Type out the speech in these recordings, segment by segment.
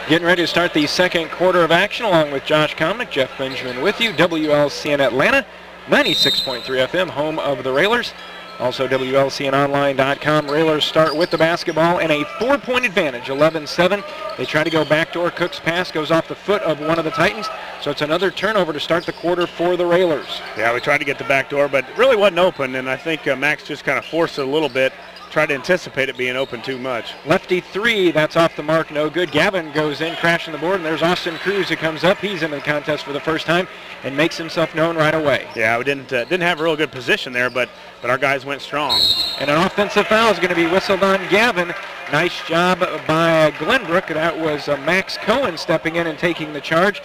Getting ready to start the second quarter of action along with Josh Komnick, Jeff Benjamin with you. WLCN Atlanta, 96.3 FM, home of the Railers. Also WLCNonline.com. Railers start with the basketball and a 4-point advantage, 11-7. They try to go backdoor. Cook's pass goes off the foot of one of the Titans. So it's another turnover to start the quarter for the Railers. Yeah, we tried to get the back door, but it really wasn't open, and I think Max just kind of forced it a little bit. Tried to anticipate it being open too much. Lefty three, that's off the mark, no good. Gavin goes in, crashing the board, and there's Austin Cruz who comes up. He's in the contest for the first time and makes himself known right away. Yeah, we didn't have a real good position there, but our guys went strong. And an offensive foul is going to be whistled on Gavin. Nice job by Glenbrook. That was Max Cohen stepping in and taking the charge.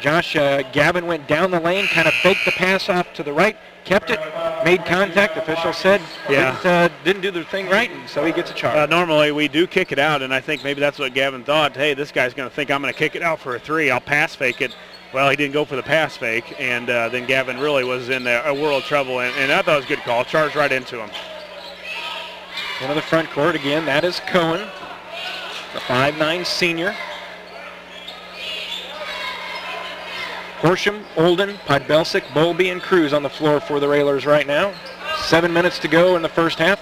Josh, Gavin went down the lane, kind of faked the pass off to the right, kept it, made contact. Official said didn't do the thing right, and so he gets a charge. Normally we do kick it out, and I think maybe that's what Gavin thought. Hey, this guy's going to think I'm going to kick it out for a three. I'll pass fake it. Well, he didn't go for the pass fake, and then Gavin really was in a world of trouble, and I thought it was a good call. Charged right into him. Into the front court again. That is Cohen, the 5'9" senior. Horsham, Olden, Podbelsic, Bowlby, and Cruz on the floor for the Railers right now. 7 minutes to go in the first half.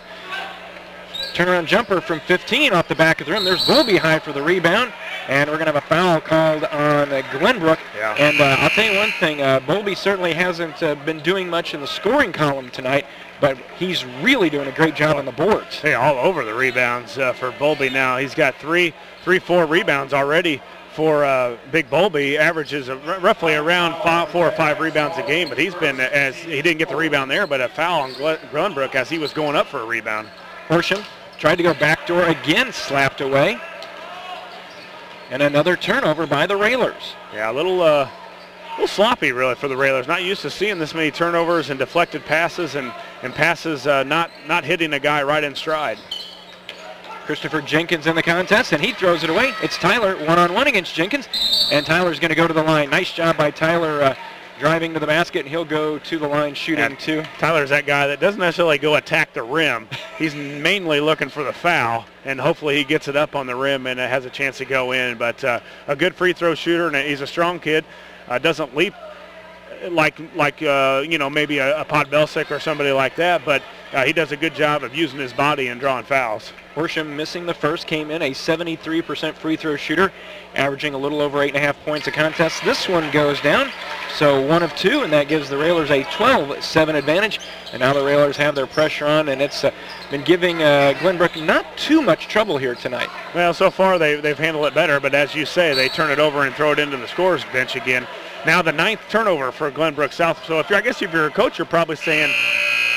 Turnaround jumper from 15 off the back of the rim. There's Bowlby high for the rebound, and we're going to have a foul called on Glenbrook. Yeah. And I'll tell you one thing, Bowlby certainly hasn't been doing much in the scoring column tonight, but he's really doing a great job on the boards. Hey, all over the rebounds for Bowlby now. He's got three, 4 rebounds already. For Big Bowlby, averages roughly around 4 or 5 rebounds a game, but he's been, as he didn't get the rebound there, but a foul on Glenbrook as he was going up for a rebound. Horsham tried to go backdoor again, slapped away. And another turnover by the Railers. Yeah, a little sloppy really for the Railers. Not used to seeing this many turnovers and deflected passes and passes not hitting a guy right in stride. Christopher Jenkins in the contest, and he throws it away. It's Tyler one-on-one against Jenkins, and Tyler's going to go to the line. Nice job by Tyler driving to the basket, and he'll go to the line shooting too. Tyler's that guy that doesn't necessarily go attack the rim. He's mainly looking for the foul, and hopefully he gets it up on the rim and has a chance to go in. But a good free throw shooter, and he's a strong kid. Doesn't leap like maybe a Podbelsic or somebody like that, but he does a good job of using his body and drawing fouls. Horsham missing the first, came in a 73% free throw shooter, averaging a little over 8.5 points a contest. This one goes down, so 1 of 2, and that gives the Railers a 12-7 advantage. And now the Railers have their pressure on, and it's been giving Glenbrook not too much trouble here tonight. Well, so far they've handled it better, but as you say, they turn it over and throw it into the scorer's bench again. Now the 9th turnover for Glenbrook South. So if you're a coach, you're probably saying,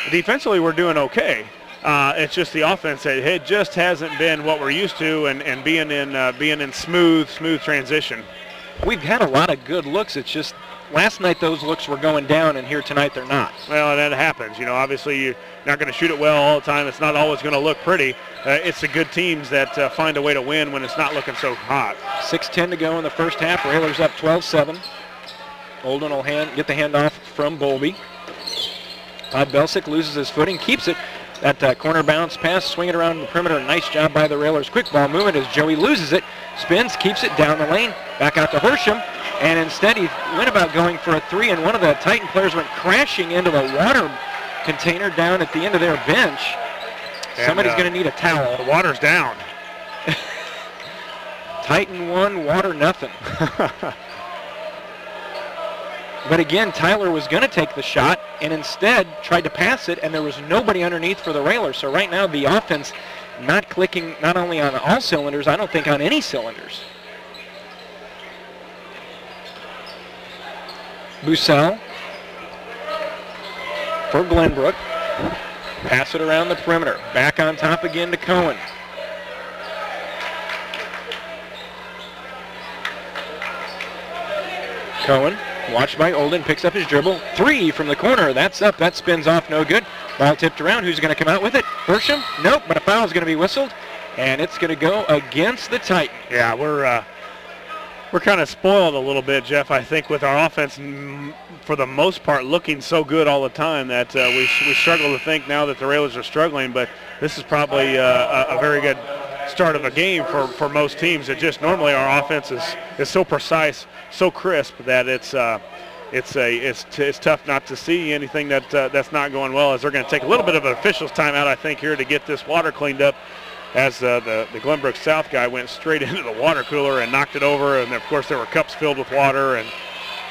defensively we're doing okay. It's just the offense that it just hasn't been what we're used to, and being in smooth transition. We've had a lot of good looks. It's just last night those looks were going down, and here tonight they're not. Well, that happens. Obviously you're not going to shoot it well all the time. It's not always going to look pretty. It's the good teams that find a way to win when it's not looking so hot. 6:10 to go in the first half. Railers up 12-7. Olden will get the handoff from Bowlby. Podbelsic loses his footing, keeps it. That corner bounce pass, swing it around the perimeter. Nice job by the Railers. Quick ball movement as Joey loses it. Spins, keeps it down the lane. Back out to Horsham. And instead he went about going for a 3, and one of the Titan players went crashing into the water container down at the end of their bench. And somebody's going to need a towel. The water's down. Titan 1, water nothing. But again, Tyler was going to take the shot and instead tried to pass it, and there was nobody underneath for the Railers. So right now the offense not clicking not only on all cylinders, I don't think on any cylinders. Bussell for Glenbrook. Pass it around the perimeter. Back on top again to Cohen. Cohen, watched by Olden, picks up his dribble. 3 from the corner. That's up. That spins off. No good. Ball tipped around. Who's going to come out with it? Horsham? Nope, but a foul is going to be whistled, and it's going to go against the Titans. Yeah, we're kind of spoiled a little bit, Jeff, I think, with our offense for the most part looking so good all the time that we struggle to think now that the Railers are struggling, but this is probably a very good start of a game for most teams. It just normally our offense is so precise, so crisp that it's tough not to see anything that's not going well, as they're going to take a little bit of an official's timeout, I think, here to get this water cleaned up, as the Glenbrook South guy went straight into the water cooler and knocked it over, and of course there were cups filled with water, and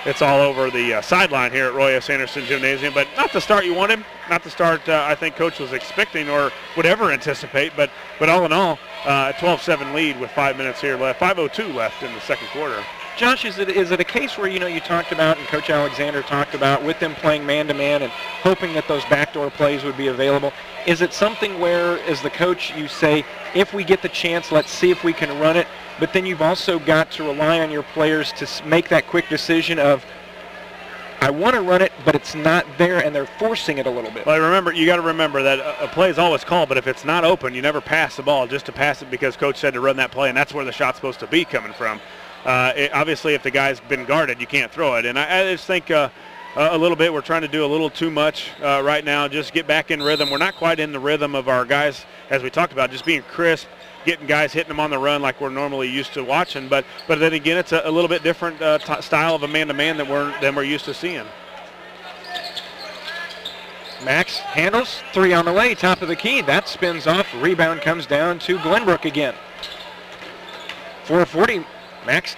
it's all over the sideline here at Roy S. Anderson Gymnasium. But not the start you wanted, not the start I think Coach was expecting or would ever anticipate, but all in all, a 12-7 lead with 5 minutes here left, 5:02 left in the second quarter. Josh, is it a case where, you talked about, and Coach Alexander talked about, with them playing man-to-man and hoping that those backdoor plays would be available, is it something where, as the coach, you say, if we get the chance, let's see if we can run it, but then you've also got to rely on your players to make that quick decision of, I want to run it, but it's not there, and they're forcing it a little bit? Well, you got to remember that a play is always called, but if it's not open, you never pass the ball just to pass it because Coach said to run that play, and that's where the shot's supposed to be coming from. Obviously, if the guy's been guarded, you can't throw it. And I just think a little bit we're trying to do a little too much right now, just get back in rhythm. We're not quite in the rhythm of our guys, as we talked about, just being crisp, getting guys hitting them on the run like we're normally used to watching. But then again, it's a little bit different style of a man-to-man than we're used to seeing. Max handles, 3 on the way, top of the key. That spins off. Rebound comes down to Glenbrook again. 4:40. Max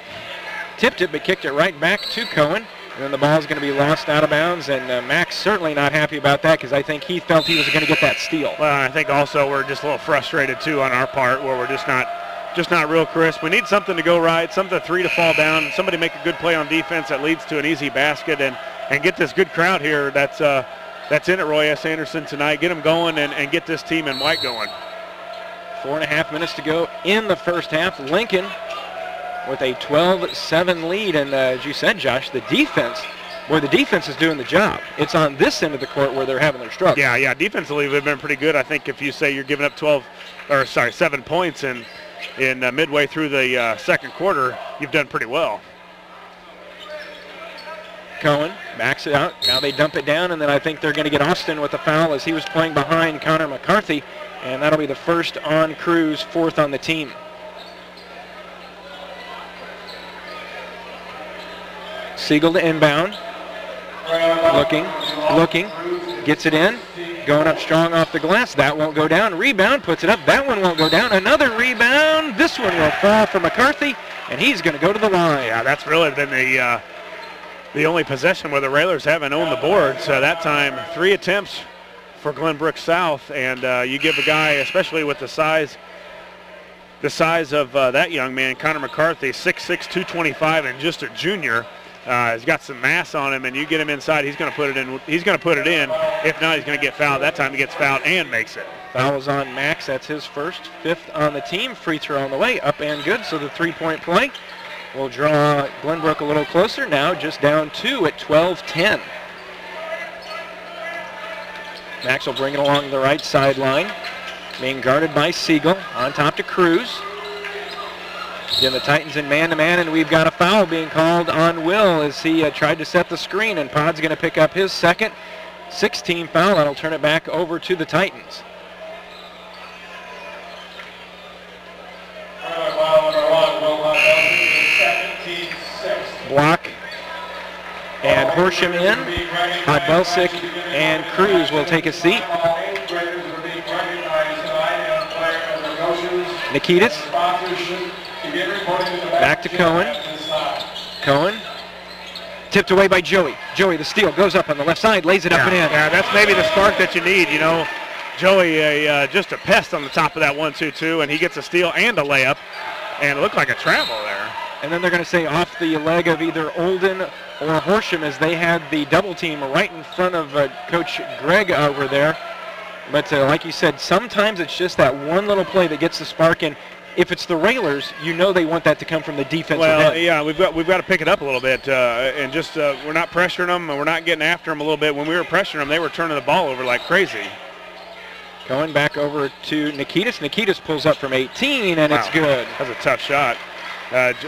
tipped it, but kicked it right back to Cohen. And then the ball is going to be lost out of bounds, and Max certainly not happy about that because I think he felt he was going to get that steal. Well, I think also we're just a little frustrated, too, on our part, where we're just not real crisp. We need something to go right, something 3 to fall down, somebody make a good play on defense that leads to an easy basket, and get this good crowd here that's in at Roy S. Anderson tonight, get them going and get this team in white going. 4.5 minutes to go in the first half. Lincoln with a 12-7 lead, and as you said, Josh, the defense is doing the job. It's on this end of the court where they're having their struggles. Yeah, defensively we've been pretty good. I think if you say you're giving up 7 points in midway through the second quarter, you've done pretty well. Cohen backs it out. Now they dump it down, and then I think they're going to get Austin with a foul as he was playing behind Connor McCarthy, and that'll be the first on Cruz, 4th on the team. Siegel to inbound. Looking, gets it in. Going up strong off the glass. That won't go down. Rebound, puts it up. That one won't go down. Another rebound. This one will fall for McCarthy, and he's going to go to the line. Yeah, that's really been the only possession where the Railers haven't owned the boards. That time, 3 attempts for Glenbrook South, and you give a guy, especially with the size of that young man, Connor McCarthy, 6'6", 225, and just a junior. He's got some mass on him, and you get him inside, he's going to put it in. If not, he's going to get fouled. That time he gets fouled and makes it. Foul is on Max. That's his first, 5th on the team. Free throw on the way, up and good. So the 3-point play will draw Glenbrook a little closer. Now just down 2 at 12-10. Max will bring it along the right sideline, being guarded by Siegel. On top to Cruz. Again, the Titans in man-to-man, and we've got a foul being called on Will as he tried to set the screen, and Pod's going to pick up his second 16 foul, and will turn it back over to the Titans. Block and Horsham in. Podbelsic and Cruz will take a seat. Nikitas. Back to Cohen. Cohen. Tipped away by Joey. Joey, the steal, goes up on the left side, lays it up and in. Yeah, that's maybe the spark that you need, you know. Joey, just a pest on the top of that 1-2-2, and he gets a steal and a layup, and it looked like a travel there. And then they're going to say off the leg of either Olden or Horsham as they had the double team right in front of Coach Greg over there. But like you said, sometimes it's just that one little play that gets the spark in. If it's the Railers, you know they want that to come from the defensive end. Yeah, we've got to pick it up a little bit, and just we're not pressuring them, and we're not getting after them a little bit. When we were pressuring them, they were turning the ball over like crazy. Going back over to Nikitas. Nikitas pulls up from 18, and it's good. That's a tough shot.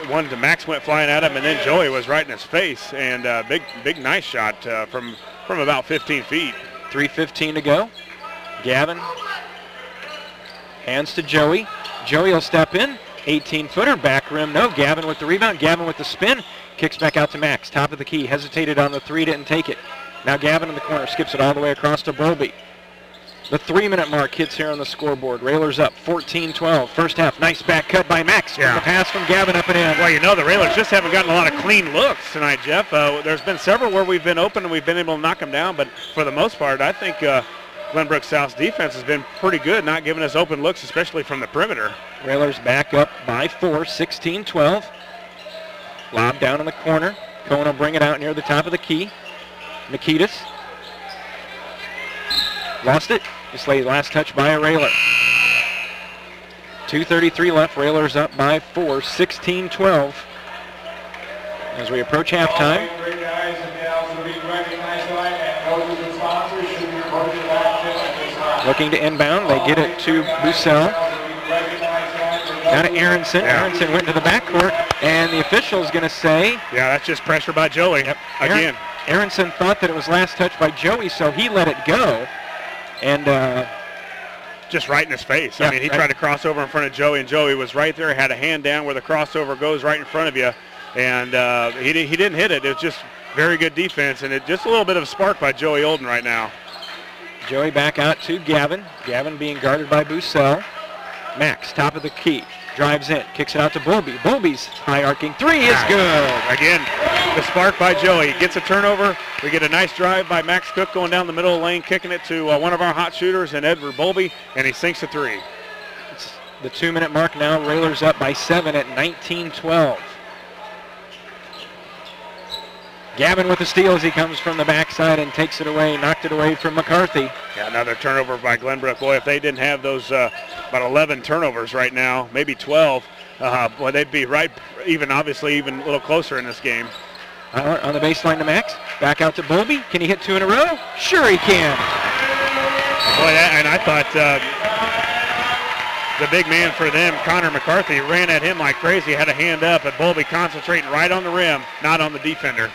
One to Max went flying at him, and then Joey was right in his face, and big nice shot from about 15 feet. 3:15 to go. Gavin hands to Joey. Joey will step in. 18-footer, back rim, no. Gavin with the rebound. Gavin with the spin. Kicks back out to Max. Top of the key. Hesitated on the three, didn't take it. Now Gavin in the corner. Skips it all the way across to Bowlby. The 3-minute mark hits here on the scoreboard. Railers up 14-12. First half, nice back cut by Max. Yeah. The pass from Gavin up and in. Well, you know, the Railers just haven't gotten a lot of clean looks tonight, Jeff. There's been several where we've been open and we've been able to knock them down, but for the most part, I think Glenbrook South's defense has been pretty good, not giving us open looks, especially from the perimeter. Railers back up by 4, 16-12. Lob down in the corner. Cohen will bring it out near the top of the key. Nikitas. Lost it. Just last touch by a Railer. 2:33 left. Railers up by 4, 16-12. As we approach halftime. Looking to inbound. They get it to Bussell. Down to Aronson. Yeah. Aronson went to the backcourt, and the official is going to say... Yeah, that's just pressure by Joey. Yep. Again. Aronson thought that it was last touch by Joey, so he let it go. And just right in his face. Yeah, I mean, he tried to cross over in front of Joey, and Joey was right there, had a hand down where the crossover goes right in front of you. And he didn't hit it. It was just very good defense, and just a little bit of a spark by Joey Olden right now. Joey back out to Gavin. Gavin being guarded by Bussell. Max, top of the key. Drives in, kicks it out to Bowlby. Bowlby's high arcing three is good. Again, the spark by Joey. Gets a turnover. We get a nice drive by Max Cook going down the middle of the lane, kicking it to one of our hot shooters, and Edward Bowlby, and he sinks a three. It's the 2-minute mark now. Railers up by 7 at 19-12. Gavin with the steal as he comes from the backside and takes it away, knocked it away from McCarthy. Yeah, another turnover by Glenbrook. Boy, if they didn't have those about 11 turnovers right now, maybe 12, boy, they'd be right obviously even a little closer in this game. On the baseline to Max. Back out to Bowlby. Can he hit 2 in a row? Sure he can. Boy, and I thought the big man for them, Connor McCarthy, ran at him like crazy, had a hand up, and Bowlby concentrating right on the rim, not on the defender.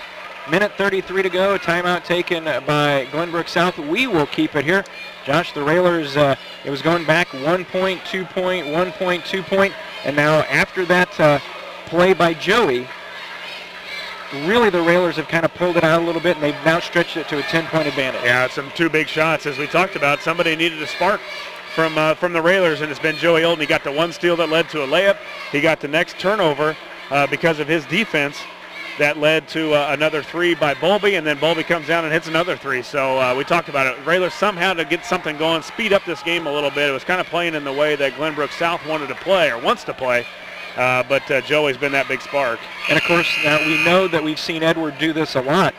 Minute 33 to go. Timeout taken by Glenbrook South. We will keep it here. Josh, the Railers, it was going back 1 point, 2 point, 1 point, 2 point. And now after that play by Joey, really the Railers have kind of pulled it out a little bit, and they've now stretched it to a 10-point advantage. Yeah, some 2 big shots. As we talked about, somebody needed a spark from the Railers, and it's been Joey Olden. He got the one steal that led to a layup. He got the next turnover because of his defense. That led to another 3 by Bowlby, and then Bowlby comes down and hits another 3. So we talked about it. Railers somehow to get something going, speed up this game a little bit. It was kind of playing in the way that Glenbrook South wanted to play or wants to play, but Joey's been that big spark. And, of course, now we know that we've seen Edward do this a lot.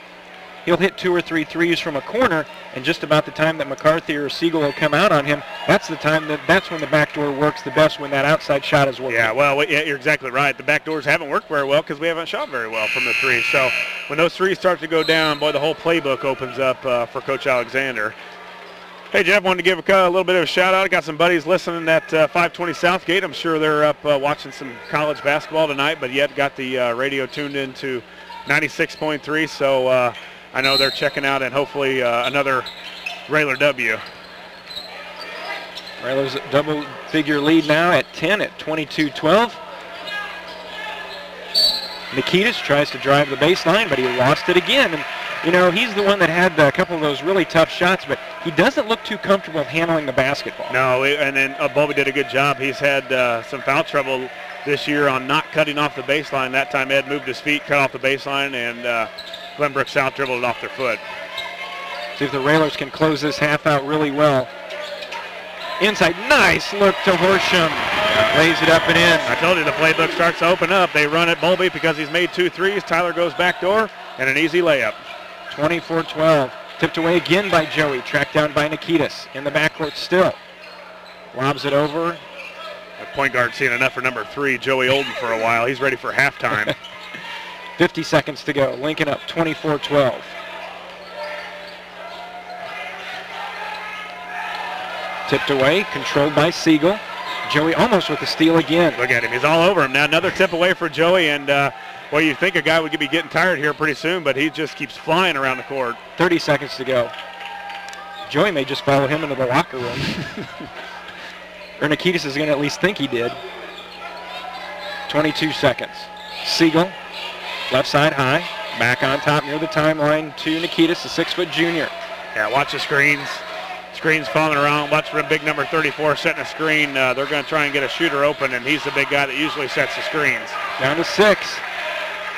He'll hit 2 or 3 threes from a corner, and just about the time that McCarthy or Siegel will come out on him, that's when the backdoor works the best, when that outside shot is working. Yeah, well, you're exactly right. The backdoors haven't worked very well because we haven't shot very well from the 3. So when those 3s start to go down, boy, the whole playbook opens up for Coach Alexander. Hey, Jeff, wanted to give a little bit of a shout-out. I got some buddies listening at 520 Southgate. I'm sure they're up watching some college basketball tonight, but yet got the radio tuned into 96.3, so I know they're checking out, and hopefully another Railer W. Railers double-figure lead now at 10 at 22-12. Nikitas tries to drive the baseline, but he lost it again. And, you know, he's the one that had a couple of those really tough shots, but he doesn't look too comfortable handling the basketball. No, and then Bowlby did a good job. He's had some foul trouble this year on not cutting off the baseline. That time Ed moved his feet, cut off the baseline, and Glenbrook South dribbled it off their foot. See if the Railers can close this half out really well. Inside, nice look to Horsham. Lays it up and in. I told you the playbook starts to open up. They run at Bowlby because he's made 2 threes. Tyler goes back door, and an easy layup. 24-12. Tipped away again by Joey. Tracked down by Nikitas. In the backcourt still. Lobs it over. The point guard seen enough for number 3, Joey Olden, for a while. He's ready for halftime. 50 seconds to go. Lincoln up 24-12. Tipped away, controlled by Siegel. Joey almost with the steal again. Look at him. He's all over him. Now another tip away for Joey, and well, you'd think a guy would be getting tired here pretty soon, but he just keeps flying around the court. 30 seconds to go. Joey may just follow him into the locker room. Or Nikitas is going to at least think he did. 22 seconds. Siegel, left side high. Back on top near the timeline to Nikitas, the 6-foot junior. Yeah, watch the screens. Screens falling around. Watch for big number 34 setting a screen. They're going to try and get a shooter open, and he's the big guy that usually sets the screens. Down to 6.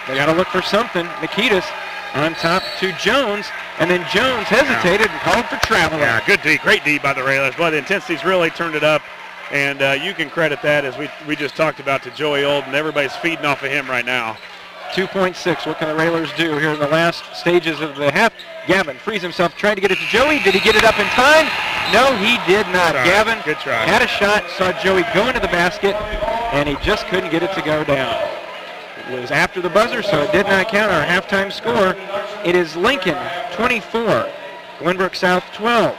They got to look for something. Nikitas on top to Jones, and then Jones hesitated and called for traveling. Yeah, good D, great D by the Railers. Boy, the intensity's really turned it up, and you can credit that, as we just talked about, to Joey Olden. Everybody's feeding off of him right now. 2.6. What can the Railers do here in the last stages of the half? Gavin frees himself, trying to get it to Joey. Did he get it up in time? No, he did not. Gavin good try. Had a shot, saw Joey go into the basket, and he just couldn't get it to go down. It was after the buzzer, so it did not count. Our halftime score, it is Lincoln 24, Glenbrook South 12.